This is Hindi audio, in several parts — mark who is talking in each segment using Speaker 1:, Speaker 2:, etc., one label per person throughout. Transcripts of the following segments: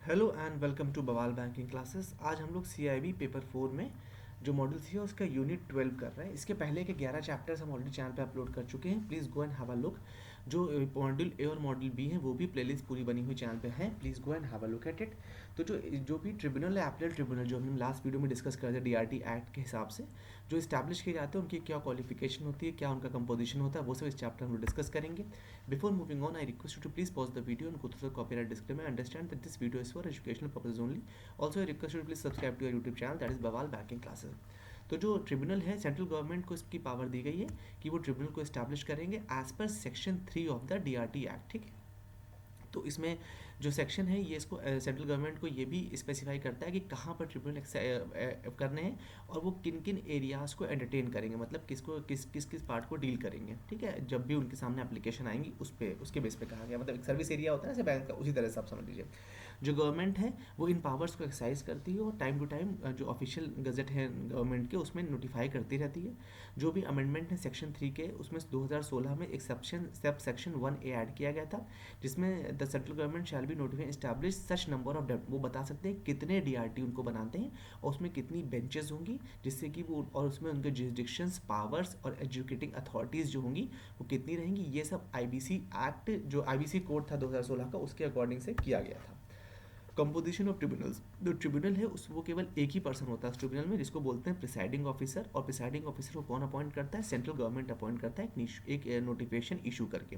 Speaker 1: हेलो एंड वेलकम टू बवाल बैंकिंग क्लासेस। आज हम लोग सीआईबी पेपर 4 में जो मॉडल थी उसका यूनिट 12 कर रहे हैं। इसके पहले के 11 चैप्टर्स हम ऑलरेडी चैनल पे अपलोड कर चुके हैं। Please go and have a look. जो मॉड्यूल ए और मॉड्यूल बी है वो भी प्लेलिस्ट पूरी बनी हुई चैनल पे है। Please go and have a look at it. तो जो भी ट्रिब्यूनल है, एपीलेट ट्रिब्यूनल, जो हमने लास्ट वीडियो में डिस्कस कर थे डीआरटी एक्ट के हिसाब से जो इस्टेब्लिश किए जाते हैं, उनकी क्या क्वालिफिकेशन होती है, क्या उनका कंपोजिशन होता है, वो सब इस चैप्टर में डिस्कस करेंगे। Before moving on, I request you to please pause the video and go through the copyright disclaimer. Understand that this video is for educational purposes only. Also, I request you to please subscribe to our YouTube channel, that is Bawal Banking Classes. तो जो ट्रिब्यूनल है, सेंट्रल गवर्नमेंट को इसकी पावर दी गई है कि वो ट्रिब्यूनल को इस्टेब्लिश करेंगे as per section 3 of the DRT act. ठीक है, तो इसमें जो सेक्शन है ये इसको सेंट्रल गवर्नमेंट को ये भी स्पेसिफाई करता है कि कहाँ पर ट्रिब्यूनल करने हैं और वो किन किन एरियाज़ को एंटरटेन करेंगे, मतलब किस पार्ट को डील करेंगे। ठीक है, जब भी उनके सामने एप्लीकेशन आएंगी उसके बेस पे कहा गया, मतलब एक सर्विस एरिया होता है ना बैंक का, उसी तरह से आप समझ लीजिए। जो गवर्नमेंट है वो इन पावर्स को एक्सरसाइज करती है और टाइम टू टाइम जो ऑफिशियल गजट है गवर्नमेंट के उसमें नोटिफाई करती रहती है। जो भी अमेंडमेंट है सेक्शन 3 के, उसमें 2016 में एक सब सेक्शन 1A ऐड किया गया था, जिसमें the central government shall be notify establish such number of वो बता सकते हैं कितने डीआरटी उनको बनाते हैं और उसमें कितनी बेंचेस होंगी, जिससे कि वो और उसमें उनके जुरिसडिक्शंस, पावर्स और एजुकेटिंग अथॉरिटीज़ जो होंगी वो कितनी रहेंगी। ये सब आईबीसी एक्ट, जो आईबीसी कोड था 2016 का, उसके अकॉर्डिंग से किया गया था। कंपोजिशन ऑफ ट्रिब्यूनल्स, जो ट्रिब्यूनल है उस वो केवल एक ही पर्सन होता है उस ट्रिब्यूनल में, जिसको बोलते हैं प्रिसाइडिंग ऑफिसर। और प्रिसाइडिंग ऑफिसर को कौन अपॉइंट करता है? सेंट्रल गवर्नमेंट अपॉइंट करता है एक नोटिफिकेशन इशू करके।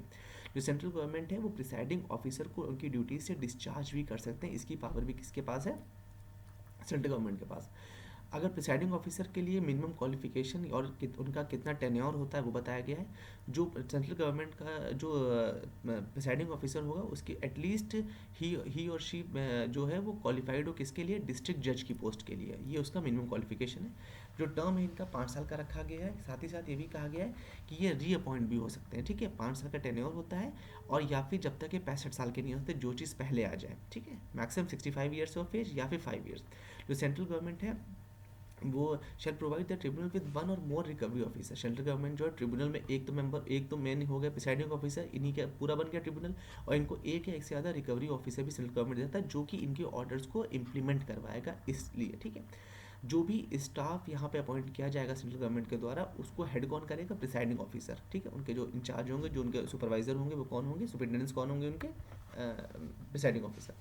Speaker 1: जो सेंट्रल गवर्नमेंट है वो प्रिसाइडिंग ऑफिसर को उनकी ड्यूटी से डिस्चार्ज भी कर सकते हैं। इसकी पावर भी किसके पास है? सेंट्रल गवर्नमेंट के पास। अगर प्रिसाइडिंग ऑफिसर के लिए मिनिमम क्वालिफिकेशन और उनका कितना टेन्योर होता है वो बताया गया है। जो सेंट्रल गवर्नमेंट का जो प्रिसाइडिंग ऑफिसर होगा उसकी एटलीस्ट ही और शी जो है वो क्वालिफाइड हो किसके लिए? डिस्ट्रिक्ट जज की पोस्ट के लिए। ये उसका मिनिमम क्वालिफिकेशन है। जो टर्म है इनका 5 साल का रखा गया है। साथ ही साथ ये भी कहा गया है कि ये रीअपॉइंट भी हो सकते हैं। ठीक है, 5 साल का टेन्योर होता है और या फिर जब तक ये 65 साल के नहीं होते, जो चीज़ पहले आ जाए। ठीक है, मैक्सिमम 65 ईयर्स ऑफ एज या फिर 5 ईयर्स। जो सेंट्रल गवर्नमेंट है वो शैल provide the tribunal with one और मोर रिकवरी ऑफिसर। सेंट्रल गवर्नमेंट जो है ट्रिब्यूनल में एक तो मेन हो गया प्रिसाइडिंग ऑफिसर, इन्हीं का पूरा बन गया ट्रिब्यूनल, और इनको एक या एक से ज़्यादा रिकवरी ऑफिसर भी सेंट्रल गवर्नमेंट देता है, जो कि इनके ऑर्डर्स को इम्प्लीमेंट करवाएगा। इसलिए ठीक है, जो भी स्टाफ यहाँ पे अपॉइंट किया जाएगा सेंट्रल गवर्नमेंट के द्वारा, उसको हेड कौन करेगा? Presiding officer. ठीक है, उनके जो इंचार्ज होंगे, जो उनके सुपरवाइजर होंगे, वो कौन होंगे? सुपरिटेंडेंट्स कौन होंगे उनके? Presiding officer.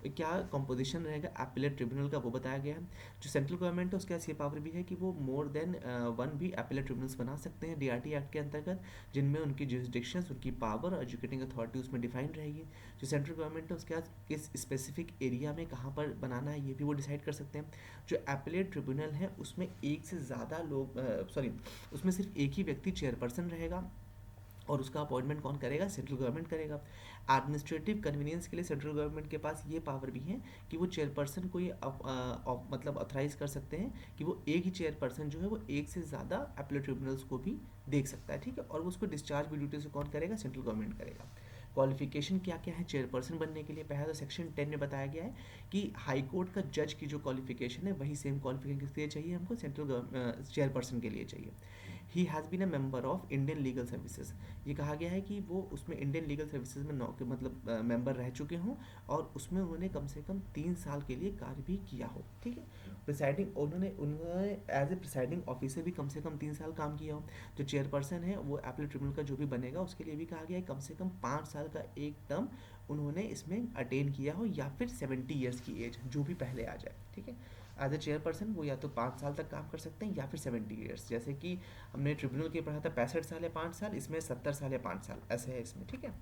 Speaker 1: क्या कंपोजिशन रहेगा एपीलेट ट्रिब्यूनल का वो बताया गया है। जो सेंट्रल गवर्नमेंट है उसके पास ये पावर भी है कि वो मोर देन वन भी एपीलेट ट्रिब्यूनल्स बना सकते हैं डीआरटी एक्ट के अंतर्गत, जिनमें उनकी जुरिसडिक्शंस, उनकी पावर और एजुकेटिंग अथॉरिटी उसमें डिफाइन रहेगी। जो सेंट्रल गवर्नमेंट है उसके पास किस स्पेसिफिक एरिया में कहाँ पर बनाना है ये भी वो डिसाइड कर सकते हैं। जो एपीलेट ट्रिब्यूनल है उसमें एक से ज़्यादा लोग उसमें सिर्फ एक ही व्यक्ति चेयरपर्सन रहेगा और उसका अपॉइंटमेंट कौन करेगा? सेंट्रल गवर्नमेंट करेगा। एडमिनिस्ट्रेटिव कन्वीनियंस के लिए सेंट्रल गवर्नमेंट के पास ये पावर भी है कि वो चेयरपर्सन को ये मतलब ऑथराइज कर सकते हैं कि वो एक ही चेयरपर्सन जो है वो एक से ज़्यादा अपीलेट ट्रिब्यूनल्स को भी देख सकता है। ठीक है, और वो उसको डिस्चार्ज भी ड्यूटी से कौन करेगा? सेंट्रल गवर्नमेंट करेगा। क्वालिफिकेशन क्या क्या है चेयरपर्सन बनने के लिए? पहला तो सेक्शन 10 में बताया गया है कि हाई कोर्ट का जज की जो क्वालिफिकेशन है वही सेम क्वालिफिकेशन किसके लिए चाहिए? हमको सेंट्रल चेयरपर्सन के लिए चाहिए। He has been a member of Indian legal services. ये कहा गया है कि वो उसमें इंडियन लीगल सर्विसेज में मतलब मेंबर रह चुके हों और उसमें उन्होंने कम से कम 3 साल के लिए कार्य भी किया हो। ठीक है, प्रिसाइडिंग उन्होंने एज ए प्रिसाइडिंग ऑफिसर भी कम से कम 3 साल काम किया हो। जो चेयरपर्सन है वो एपीलेट ट्रिब्यूनल का जो भी बनेगा उसके लिए भी कहा गया है कम से कम 5 साल का एक टर्म उन्होंने इसमें अटेन किया हो, या फिर 70 ईयर्स की एज, जो भी पहले आ जाए। ठीक है, एज ए चेयरपर्सन वो या तो 5 साल तक काम कर सकते हैं या फिर 70 ईयर्स। जैसे कि हमने ट्रिब्यूनल के पढ़ा था 65 साल या 5 साल, इसमें 70 साल या 5 साल ऐसे है इसमें। ठीक है,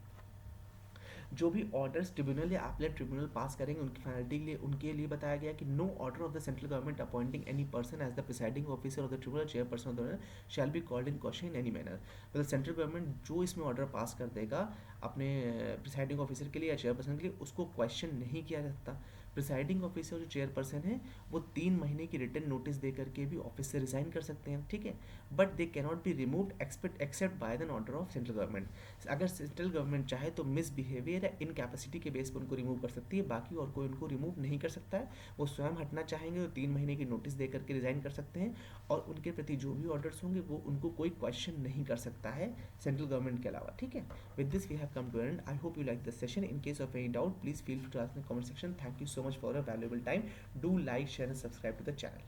Speaker 1: जो भी ऑर्डर्स ट्रिब्यूनल या एपीलेट ट्रिब्यूनल पास करेंगे उनकी फाइनलिटी के लिए उनके लिए बताया गया कि no order of the central government appointing any person as the presiding officer of the tribunal chairperson of the shall be called in question in any manner. मतलब सेंट्रल गवर्नमेंट जो इसमें ऑर्डर पास कर देगा अपने प्रिसाइडिंग ऑफिसर के लिए या चेयरपर्सन के लिए, उसको क्वेश्चन नहीं किया जाता। प्रिसाइडिंग ऑफिसर जो चेयरपर्सन है वो 3 महीने की रिटर्न नोटिस दे करके भी ऑफिस से रिजाइन कर सकते हैं। ठीक है, but they cannot be removed except by the order of central government. अगर सेंट्रल गवर्नमेंट चाहे तो मिसबिहेवियर या इनकैपेसिटी के बेस पर उनको रिमूव कर सकती है, बाकी और कोई उनको रिमूव नहीं कर सकता है। वो स्वयं हटना चाहेंगे तो 3 महीने की नोटिस दे करके रिजाइन कर सकते हैं और उनके प्रति जो भी ऑर्डर्स होंगे वो उनको कोई क्वेश्चन नहीं कर सकता है सेंट्रल गवर्नमेंट के अलावा। ठीक है, with this we have come to end. I hope you like this session. In case of any doubt please feel free to ask in the comment section. Thank you so so much for your valuable time. Do like, share and subscribe to the channel.